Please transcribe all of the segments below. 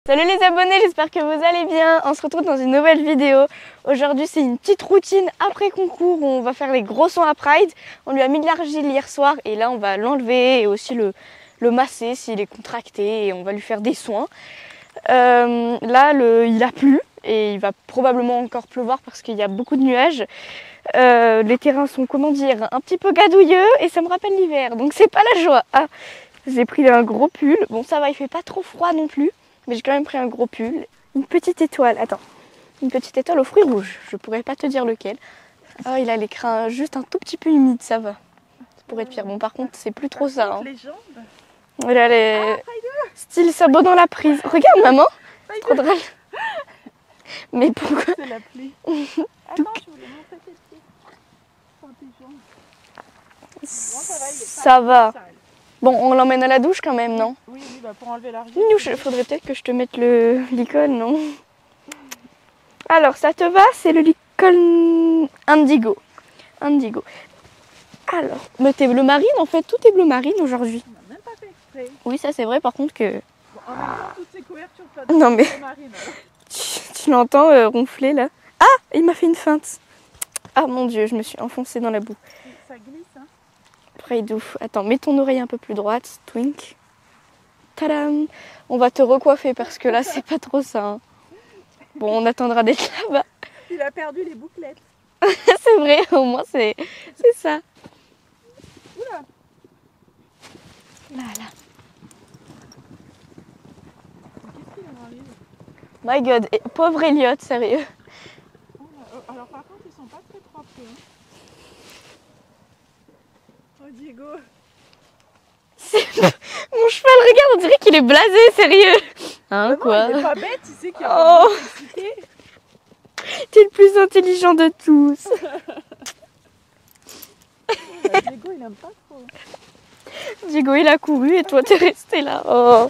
Salut les abonnés, j'espère que vous allez bien. On se retrouve dans une nouvelle vidéo. Aujourd'hui c'est une petite routine après concours où on va faire les gros sons à Pride. On lui a mis de l'argile hier soir et là on va l'enlever et aussi le masser s'il est contracté et on va lui faire des soins. Là il a plu et il va probablement encore pleuvoir parce qu'il y a beaucoup de nuages. Les terrains sont, comment dire, un petit peu gadouilleux et ça me rappelle l'hiver, donc c'est pas la joie. Ah, j'ai pris un gros pull. Bon ça va, il fait pas trop froid non plus. Mais j'ai quand même pris un gros pull. Une petite étoile, attends. Une petite étoile aux fruits rouges. Je pourrais pas te dire lequel. Oh, il a les crins juste un tout petit peu humides, ça va. Ça pourrait être pire. Bon, par contre, c'est plus trop ça. Hein. Les jambes. Il a les... style sabot dans la prise. Regarde, maman. C'est trop drôle. Mais pourquoi? C'est la pluie. Attends, je voulais montrer tes pieds. Enfin, tes jambes. Bon, ça va, il est pas ça va. sale. Bon, on l'emmène à la douche quand même, non? Oui, bah pour enlever l'argile. Il faudrait peut-être que je te mette l'icône, non? Alors, ça te va? C'est le licol indigo. Indigo. Alors, mais t'es bleu marine, en fait, tout est bleu marine aujourd'hui. On n'a même pas fait exprès. Oui, ça c'est vrai, par contre que... Bon, en même temps, toutes ces couvertures, pas de Non, mais- marine. Tu l'entends ronfler, là? Ah! Il m'a fait une feinte. Ah, mon Dieu, je me suis enfoncée dans la boue. Ça glisse, hein. Praidou. Attends, mets ton oreille un peu plus droite, Twink. Tadam! On va te recoiffer parce que là, c'est pas trop ça. Hein. Bon, on attendra d'être là-bas. Il a perdu les bouclettes. C'est vrai, au moins, c'est ça. Oula. Là, là. Qu'est-ce qu'il en arrive? My God, et pauvre Elliot, sérieux. Alors par contre, ils sont pas très propres. Hein. Oh Diego. Mon cheval, regarde, on dirait qu'il est blasé, sérieux. Hein, Non, quoi? il est pas bête, il sait qu'il y a Oh. pas d'électricité. T'es le plus intelligent de tous. Diego, il aime pas trop. Diego, il a couru et toi, t'es resté là. Oh,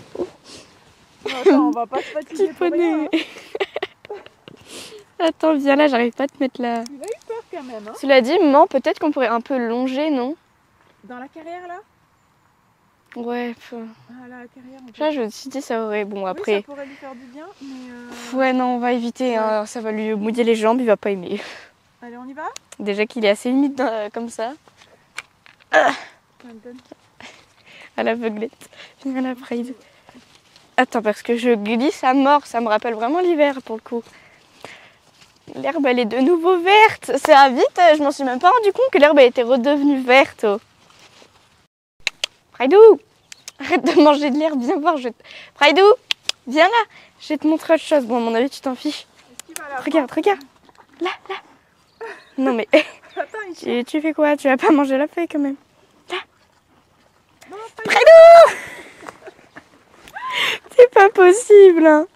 Non, attends, on va pas se fatiguer petit pour rien. poney. Attends, viens là, j'arrive pas à te mettre là. Il a eu peur quand même, hein. Cela dit, maman, peut-être qu'on pourrait un peu longer, non? Dans la carrière là? Ouais, Ah là, la carrière. On peut... là, je me suis dit, ça aurait... Bon, Oui, après... ça pourrait lui faire du bien, mais... Ouais, non, on va éviter, hein. Ça va lui mouiller les jambes, il va pas aimer. Allez, on y va? Déjà qu'il est assez humide comme ça. À l'aveuglette. Viens là, Pride. Attends, parce que je glisse à mort, ça me rappelle vraiment l'hiver pour le coup. L'herbe, elle est de nouveau verte. C'est à vite, je m'en suis même pas rendu compte que l'herbe était redevenue verte. Oh. Praidou, arrête de manger de l'herbe, viens voir. Praidou, viens là, je vais te montrer autre chose. Bon, à mon avis, tu t'en fiches. Regarde, regarde. Là, là. Non mais, Attends, il tu fais quoi? Tu vas pas manger la feuille quand même? Là. Non, Praidou. C'est pas possible. Hein.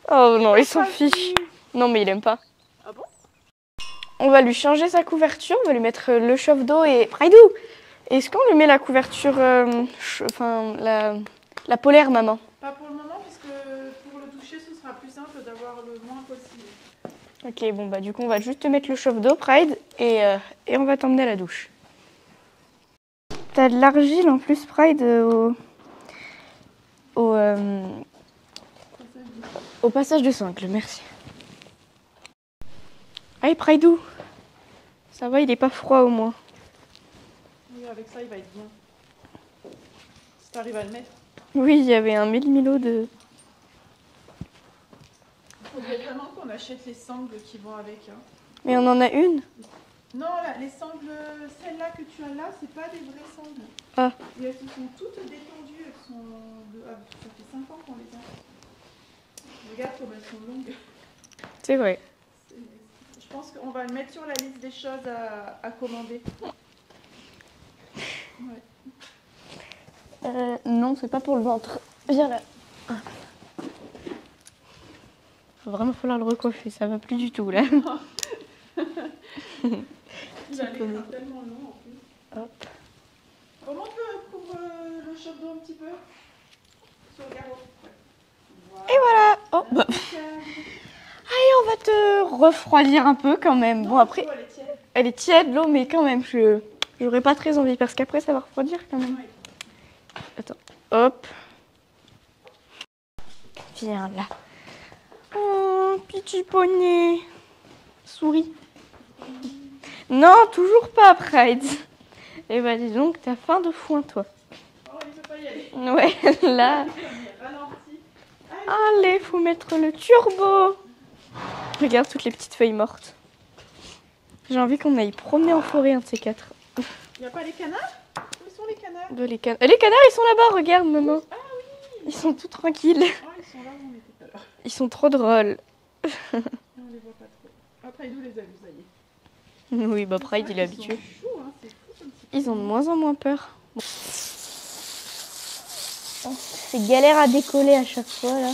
Oh non, il s'en fiche. Non mais il aime pas. Ah bon? On va lui changer sa couverture, on va lui mettre le chauffe d'eau et... Praidou, est-ce qu'on lui met la couverture, enfin la polaire, maman? Pas pour le moment, puisque pour le toucher, ce sera plus simple d'avoir le moins possible. Ok, bon bah du coup on va juste te mettre le chauffe d'eau, Pride, et on va t'emmener à la douche. T'as de l'argile en plus, Pride, au passage de sangle, merci. Allez, Praidou, ça va, il est pas froid au moins. Oui, avec ça, il va être bien. Si t'arrives à le mettre. Oui, il y avait un mille-milo de... Il faudrait vraiment qu'on achète les sangles qui vont avec. Hein. Mais on en a une? Non, là, les sangles, celles-là que tu as là, c'est pas des vraies sangles. Ah. Et elles se sont toutes détendues. Elles sont ça fait 5 ans qu'on les a. Regarde comme elles sont longues. C'est vrai. Je pense qu'on va le mettre sur la liste des choses à commander. Ouais. Non, c'est pas pour le ventre. Viens là. Va vraiment falloir le recoiffer, ça va plus du tout là. Il a les crins tellement longs en plus. Hop. Comment on couvre le chauffe d'eau un petit peu? Sur le garrot. Ouais. Voilà. Et voilà. Oh, bah. Allez, on va te refroidir un peu quand même. Non, Bon après, elle est tiède. elle est tiède l'eau, mais quand même, j'aurais pas très envie parce qu'après ça va refroidir quand même. Ouais. Attends, hop. Viens là. Oh, petit poney. Souris. Non, toujours pas, Pride. Eh ben, dis donc, t'as faim de foin, toi. Oh, il peut pas y aller. Ouais, là. Ralenti. Allez, faut mettre le turbo. Regarde toutes les petites feuilles mortes. J'ai envie qu'on aille promener en forêt, un de ces quatre. Il n'y a pas les canards? Où sont les canards? Les canards, ils sont là-bas, regarde, maman. Ah oui. Ils sont tout tranquilles. Oh, ils sont là où on était tout à l'heure. Ils sont trop drôles. On les voit pas trop. Après, nous les a vus, ça y est. Oui, bah Pride, il est habitué. Ils sont chauds, hein, c'est fou comme ça. Ils ont de moins en moins peur. Bon. C'est galère à décoller à chaque fois, là.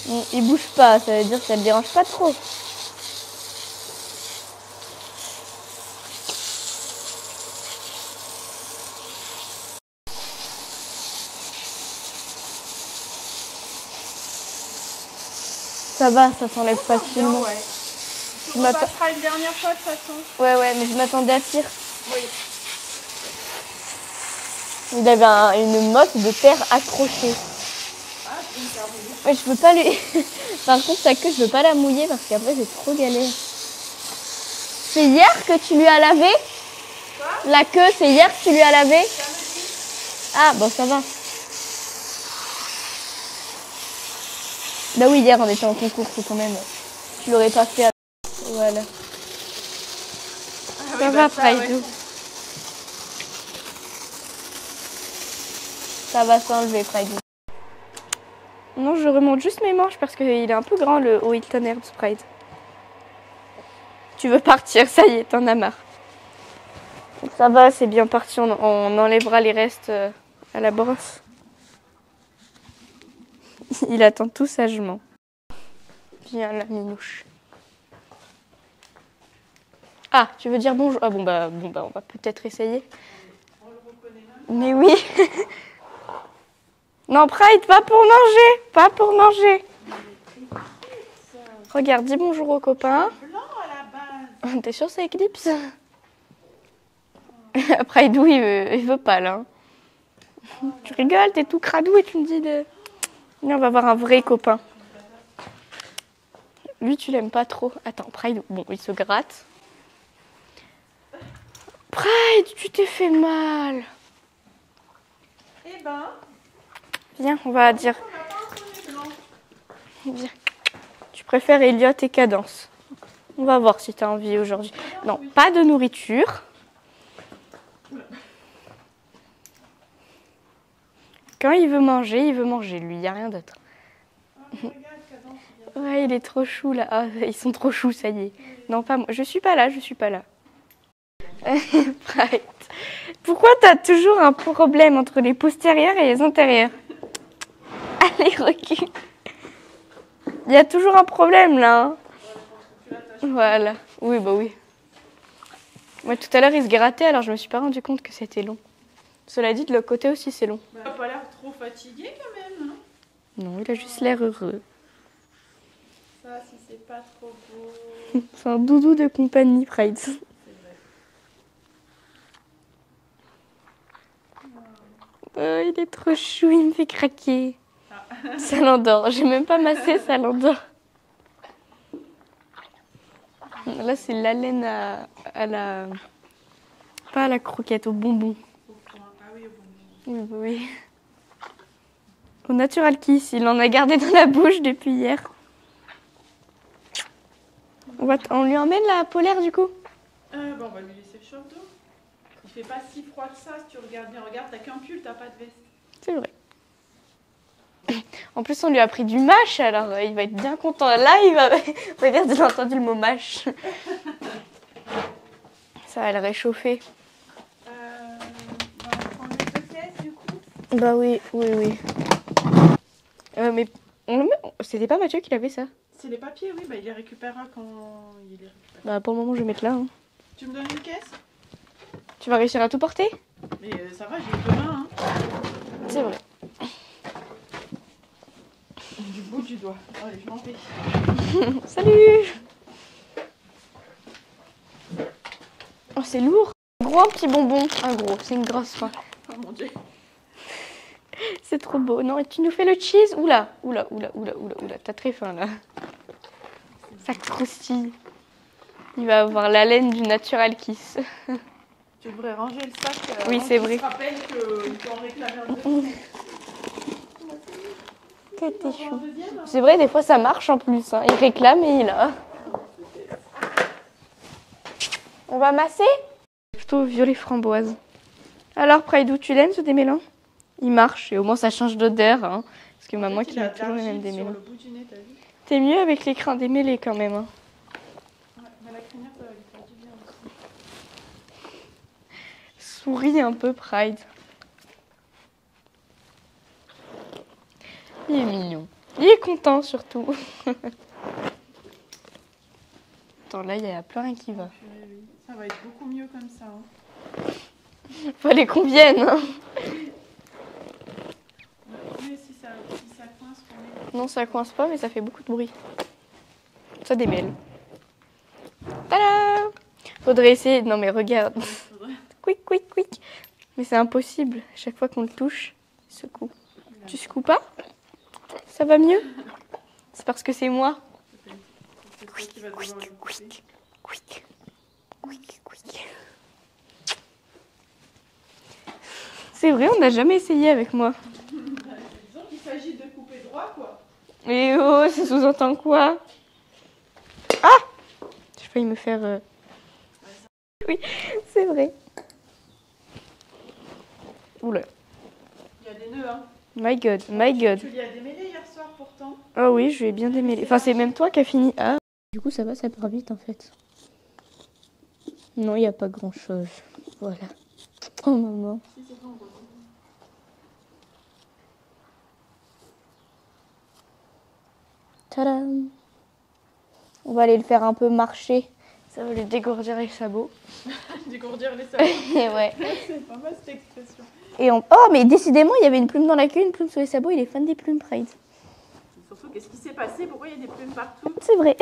Bon, il bouge pas, ça veut dire que ça le dérange pas trop. Ça va, ça s'enlève facilement. Ouais. Je On repassera une dernière fois de toute façon. Ouais, mais je m'attendais à pire. Oui. Il avait une motte de terre accrochée. Ah, c'est une carbone. Ouais, je peux pas lui... Par contre, sa queue, je veux pas la mouiller parce qu'après, c'est trop galère. C'est hier que tu lui as lavé? Quoi? La queue, c'est hier que tu lui as lavé? Ah, bon, ça va. Bah oui, hier, on était en concours, c'est quand même... Tu l'aurais pas fait. Voilà. Ah, Ça oui, va, bah, Pride. ouais. Ça va s'enlever, Pride. Non, je remonte juste mes manches parce qu'il est un peu grand, le Hilton Herbs Pride. Tu veux partir, ça y est, t'en as marre. Ça va, c'est bien parti, on enlèvera les restes à la brosse. Il attend tout sagement. Viens là, minouche. Ah, tu veux dire bonjour? Ah bon bah, on va peut-être essayer. On le reconnaît même. Mais oui. Non, Pride, pas pour manger, pas pour manger. Regarde, dis bonjour aux copains. Blanc à la base. T'es sûr c'est Eclipse? Pride, oui, il veut pas là. Tu rigoles, t'es tout cradou et tu me dis de... Viens, on va voir un vrai copain. Lui, tu l'aimes pas trop. Attends, Pride, bon, il se gratte. Pride, tu t'es fait mal. Eh ben, Viens, on va dire... on n'a pas un poney blanc. Viens. Tu préfères Elliot et Cadence. On va voir si tu as envie aujourd'hui. Non, pas de nourriture. Quand il veut manger, lui. Il n'y a rien d'autre. Ah, regarde, Cadence, il vient. Ouais, il est trop chou là. Ah, ils sont trop choux, ça y est. Non, pas moi. Je suis pas là. Pride. Pourquoi tu as toujours un problème entre les postérieurs et les antérieurs? Allez, recule. Il y a toujours un problème là. Hein. Voilà. Oui, bah oui. Moi, tout à l'heure, il se grattait, alors je me suis pas rendu compte que c'était long. Cela dit, de l'autre côté aussi, c'est long. Il n'a pas l'air trop fatigué quand même. Hein. Non, il a juste l'air heureux. Ça, si c'est pas trop beau. C'est un doudou de compagnie, Pride. C'est vrai. Oh, il est trop chou, il me fait craquer. Ça l'endort. J'ai même pas massé, ça l'endort. Là, c'est la laine à la... Pas à la croquette, au bonbon. Au point. Ah oui, au bonbon. Oui, oui. Au Natural Kiss, il en a gardé dans la bouche depuis hier. On lui emmène la polaire du coup? Bon, on va lui laisser le short d'eau. Il fait pas si froid que ça si tu regardes bien. Regarde, t'as qu'un pull, t'as pas de veste. C'est vrai. En plus, on lui a pris du mâche, alors il va être bien content. Là, il va... Regarde, il a entendu le mot mâche. Ça va le réchauffer. On va prendre les 2 caisses du coup. Bah oui. Mais c'était pas Mathieu qui avait ça? C'est les papiers, oui, bah il les récupérera quand il les récupère. Bah pour le moment, je vais mettre là. Hein. Tu me donnes une caisse? Tu vas réussir à tout porter? Mais ça va, j'ai 2 mains. Hein. C'est vrai. Du bout du doigt. Allez, je m'en vais. Salut! Oh, c'est lourd. Un gros, un petit bonbon. Un gros, c'est une grosse fois. Oh mon dieu. C'est trop beau. Non, et tu nous fais le cheese. Oula. T'as très faim là. Ça croustille. Il va avoir l'haleine du Natural Kiss. Tu devrais ranger le sac. Oui, c'est vrai. Je te rappelle qu'il peut en réclamer un deuxième. T'es chou. C'est vrai, des fois ça marche en plus. Hein. Il réclame et il a. On va masser? Plutôt violet framboise. Alors, Praidou, tu l'aimes ce démêlant? Il marche et au moins ça change d'odeur. Hein, parce que maman qui met toujours le même démêlant. T'es mieux avec les crins démêlés quand même. Hein. Ouais, mais la crinière, ça va lui faire du bien aussi. Souris un peu, Pride. Il est mignon. Il est content surtout. Attends, là, il y a plus rien qui va. Ça va être beaucoup mieux comme ça. Hein. Fallait qu'on vienne. Hein. Oui, si ça coince, Non, ça coince pas, mais ça fait beaucoup de bruit. Ça démêle. Tada! Faudrait essayer. Non, mais regarde. Quick. Mais c'est impossible. Chaque fois qu'on le touche, il secoue. Tu secoues pas? Ça va mieux? C'est parce que c'est moi. Quick. C'est vrai, on n'a jamais essayé avec moi. Disons qu'il s'agit de couper droit, quoi. Mais oh, ça sous-entend quoi? Ah! J'ai failli me faire... Oui, c'est vrai. Oula. Il y a des nœuds, hein. My God. Tu lui as démêlé hier soir, pourtant. Ah oui, je vais bien démêler. Enfin, c'est même toi qui as fini. Ah. Du coup, ça va, ça part vite en fait. Non, il n'y a pas grand-chose. Voilà. Oh maman. Tadam! On va aller le faire un peu marcher. Ça va lui dégourdir les sabots. Dégourdir les sabots. Ouais. C'est pas mal cette expression. Et on... Oh, mais décidément, il y avait une plume dans la queue, une plume sur les sabots. Il est fan des plumes, Pride. Surtout, qu'est-ce qui s'est passé? Pourquoi il y a des plumes partout? C'est vrai.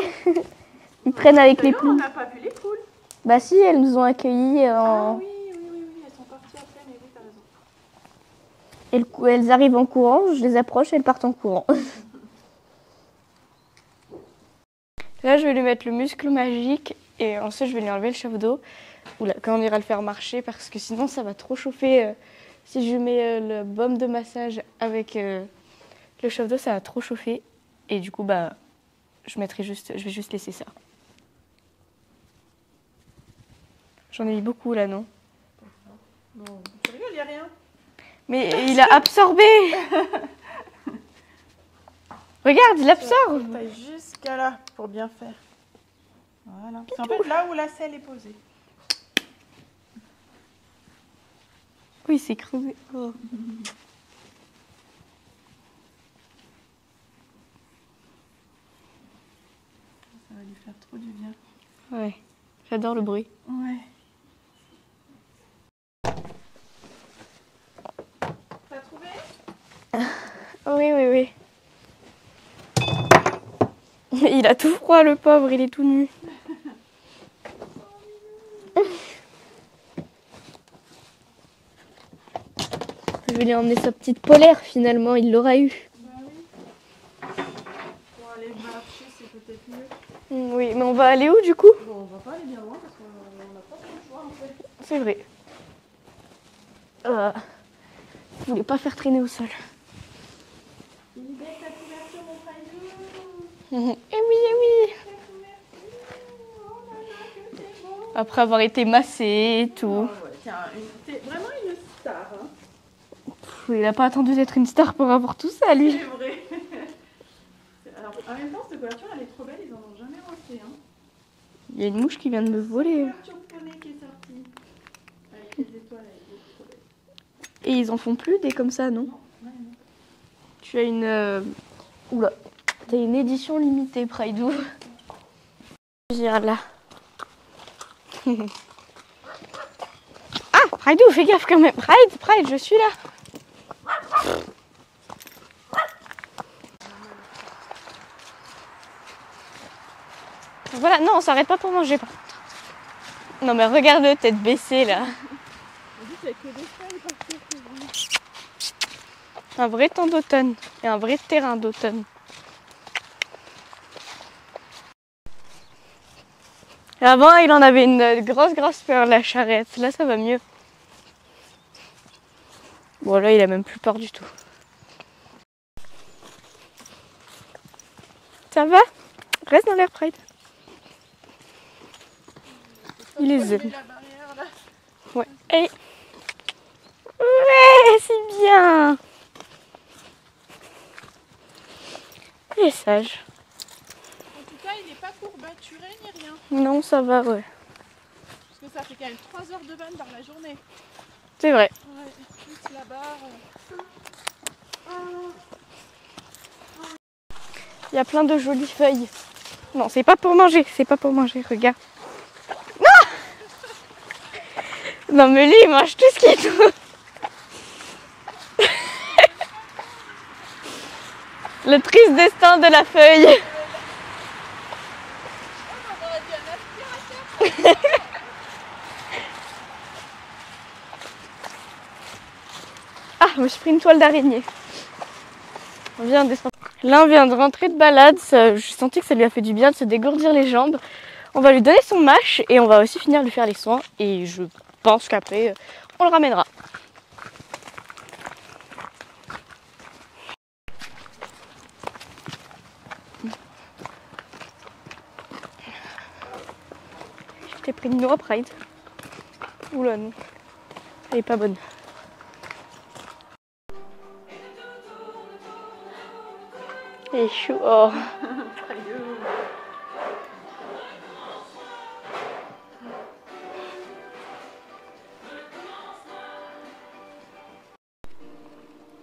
Ils prennent avec les plumes. On n'a pas vu les poules. Bah si, elles nous ont accueillis en... Ah oui, elles sont parties après, mais oui, t'as raison. Elles arrivent en courant, je les approche, elles partent en courant. Là, je vais lui mettre le muscle magique et ensuite, je vais lui enlever le chauffe d'eau. Oula, quand on ira le faire marcher, parce que sinon, ça va trop chauffer. Si je mets le baume de massage avec le chauffe d'eau, ça va trop chauffer. Et du coup, bah, je vais juste laisser ça. J'en ai mis beaucoup là, non? Non, tu rigoles, il n'y a rien. Mais il a absorbé. Regarde, il absorbe. Taille jusqu'à là pour bien faire. Voilà. C'est en fait là où la selle est posée. Oui, c'est creusé. Oh. Ça va lui faire trop du bien. Ouais, j'adore le bruit. Ouais. T'as trouvé? Oui. Il a tout froid, le pauvre, il est tout nu. Je vais lui emmener sa petite polaire, finalement, il l'aura eu. Bah oui. Pour aller marcher, c'est peut-être mieux. Oui, mais on va aller où, du coup? Bon, on va pas aller bien loin parce qu'on n'a pas trop le choix, en fait. C'est vrai. Je voulais pas faire traîner au sol. Il libère ta couverture, mon Praidou. Eh oui. Après avoir été massé et tout. Oh, ouais. Tiens, t'es vraiment une star. Hein. Il n'a pas attendu d'être une star pour avoir tout ça, lui. C'est vrai. Alors, en même temps, cette couverture, elle est trop belle, ils en ont jamais refait. Hein. Il y a une mouche qui vient de me voler. Couverture poney qui est sortie. Avec les étoiles, elle est trop belle. Et ils en font plus des comme ça, non? Non. Tu as une... Oula. T'as une édition limitée, Praidou. Regarde là. Ah, Praidou, fais gaffe quand même. Pride, je suis là. Voilà, non, on s'arrête pas pour manger par contre. Non mais regarde-le, tête baissée là. Un vrai temps d'automne et un vrai terrain d'automne. Avant, il en avait une grosse peur, la charrette. Là, ça va mieux. Bon, là, il a même plus peur du tout. Ça va? Reste dans l'air Pride. Il les aime. Ouais. Allez. Ouais, c'est bien. Il est sage. En tout cas, il n'est pas courbaturé ni rien. Non, ça va, ouais. Parce que ça fait quand même 3 heures de vanne dans la journée. C'est vrai. Ouais, juste la barre. Il y a plein de jolies feuilles. Non, c'est pas pour manger, regarde. Non! Non, mais lui, il mange tout ce qu'il trouve. Le triste destin de la feuille. Ah, je me suis pris une toile d'araignée. On vient de descendre. Là, on vient de rentrer de balade. Je sentais que ça lui a fait du bien de se dégourdir les jambes. On va lui donner son mash et on va aussi finir de lui faire les soins. Et je pense qu'après, on le ramènera. Je t'ai pris une noix Pride. Oula non. Elle est pas bonne. Elle est chou. Oh.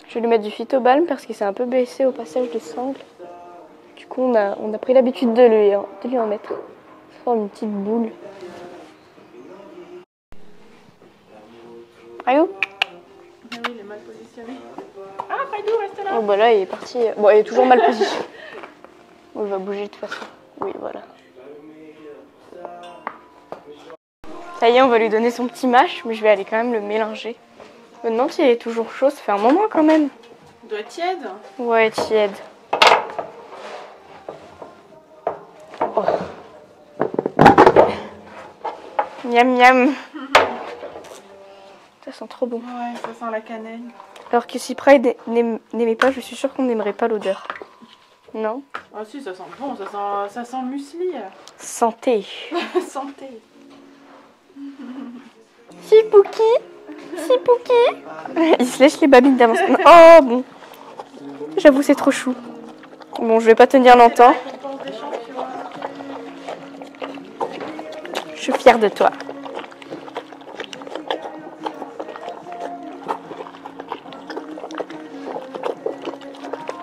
Je vais lui mettre du phytobalm parce qu'il s'est un peu baissé au passage de sangle. Du coup, on a pris l'habitude de lui en mettre. Ça forme une petite boule. Rayo? Ah oui, il est mal positionné. Ah, Raidou, reste là. Oh bah là, il est parti. Bon, il est toujours mal positionné. Bon, il va bouger de toute façon. Oui, voilà. Ça y est, on va lui donner son petit mash, mais je vais aller quand même le mélanger. Je me demande s'il est toujours chaud, ça fait un moment quand même. Il doit être tiède. Ouais, tiède. Oh. Miam miam. Ça sent trop bon. Ouais, ça sent la cannelle. Alors que si Pride n'aimait pas, je suis sûre qu'on n'aimerait pas l'odeur. Non? Ah si, ça sent bon, ça sent le muesli. Santé. Santé. Si Pouki. Si Pouki. Il se lèche les babines d'avance. Oh bon. J'avoue, c'est trop chou. Bon, je vais pas tenir longtemps. Je suis fière de toi.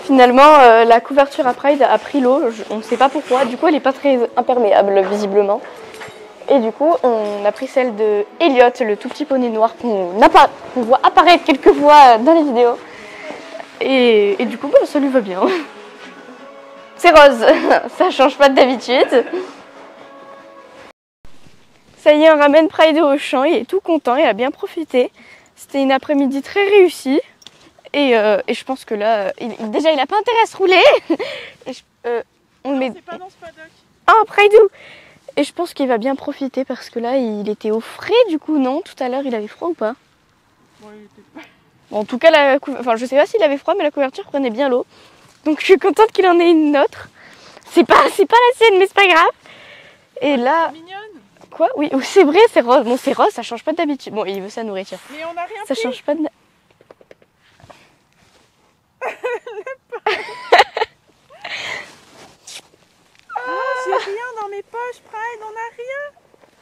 Finalement, la couverture à Pride a pris l'eau, on ne sait pas pourquoi, du coup elle n'est pas très imperméable visiblement. Et du coup on a pris celle de Elliot, le tout petit poney noir qu'on voit apparaître quelques fois dans les vidéos. Et du coup bah, ça lui va bien. C'est rose, ça change pas d'habitude. Ça y est, on ramène Pride au champ, il est tout content, il a bien profité. C'était une après-midi très réussie. Et je pense que là, déjà il a pas intérêt à se rouler. Et on Non, met... c'est pas dans ce paddock. Ah, Praidou. Et je pense qu'il va bien profiter parce que là, il était au frais du coup, non? Tout à l'heure, il avait froid ou pas? Bon, il était pas... Bon, en tout cas, enfin, je sais pas s'il avait froid, mais la couverture prenait bien l'eau. Donc je suis contente qu'il en ait une autre. C'est pas la sienne, mais c'est pas grave. Et là... C'est mignonne. Quoi? Oui, c'est vrai, c'est rose. Bon, c'est rose, ça change pas d'habitude. Bon, il veut sa nourriture. Mais on n'a rien Ça pris. change pas de... J'ai rien dans mes poches, Pride, on n'a rien.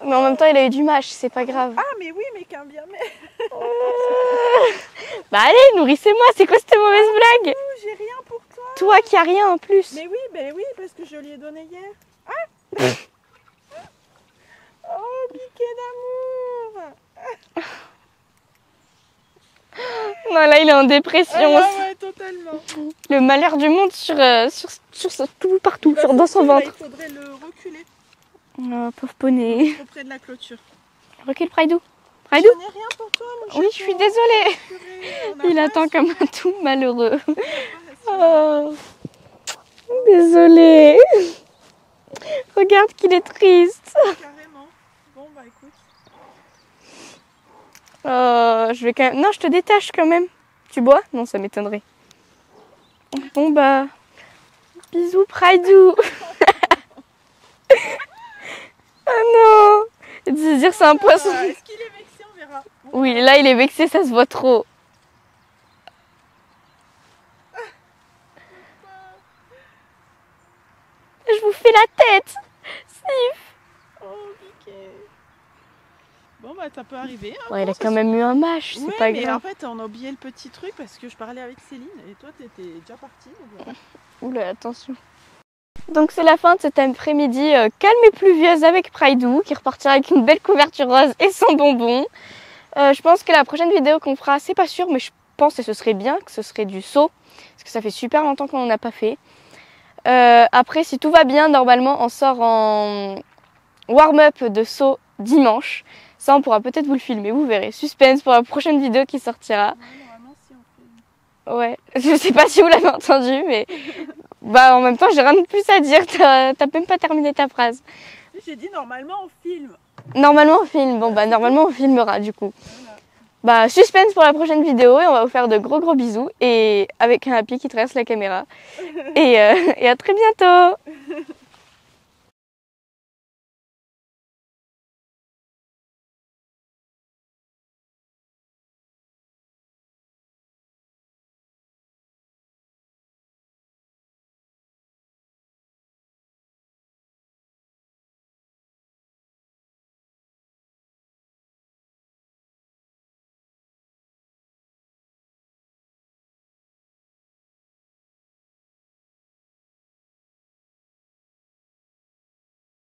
Mais en même temps, il a eu du mâche, c'est pas grave. Ah, mais oui, mais qu'un bien mais. Bah allez, nourrissez-moi, c'est quoi cette mauvaise blague? Oh, j'ai rien pour toi. Toi qui as rien en plus. Mais oui, parce que je lui ai donné hier. Ah. Oh, piqué d'amour. Non, là, il est en dépression. Ouais, totalement. Le malheur du monde sur tout partout, dans son ventre. Il faudrait le reculer Oh, pauvre poney. auprès de la clôture. Recule, Praidou. Praidou? Je n'ai rien pour toi, mon Oui, je suis désolée. Il attend comme un tout malheureux. Oh, désolée. Regarde qu'il est triste. Carrément. Bon, bah écoute. Oh, je vais quand même... Non, je te détache quand même. Tu bois? Non, ça m'étonnerait. Bon bah... Bisous, Praidou. Ah non. Dire c'est un poisson. Est-ce qu'il est vexé? On verra. Oui, là il est vexé, ça se voit trop. Je vous fais la tête. Sif. Oh, piqué. Bon, bah ça peut arriver. Hein, Ouais, il a quand même eu un match, c'est ouais, pas mais grave. en fait, on a oublié le petit truc parce que je parlais avec Céline et toi, t'étais déjà partie. Oula, attention. Donc c'est la fin de cet après-midi calme et pluvieuse avec Praidou qui repartira avec une belle couverture rose et son bonbon. Je pense que la prochaine vidéo qu'on fera, c'est pas sûr, mais je pense que ce serait bien, que ce serait du saut, parce que ça fait super longtemps qu'on n'en a pas fait. Après, si tout va bien, normalement, on sort en warm-up de saut dimanche. Ça, on pourra peut-être vous le filmer, vous verrez. Suspense pour la prochaine vidéo qui sortira. Ouais, normalement, si on fait. Ouais, je sais pas si vous l'avez entendu, mais bah en même temps, j'ai rien de plus à dire. T'as même pas terminé ta phrase. J'ai dit normalement on filme. Normalement, on filme. Bon, bah normalement, on filmera du coup. Voilà. Bah, suspense pour la prochaine vidéo et on va vous faire de gros bisous et avec un happy qui traverse la caméra. Et à très bientôt.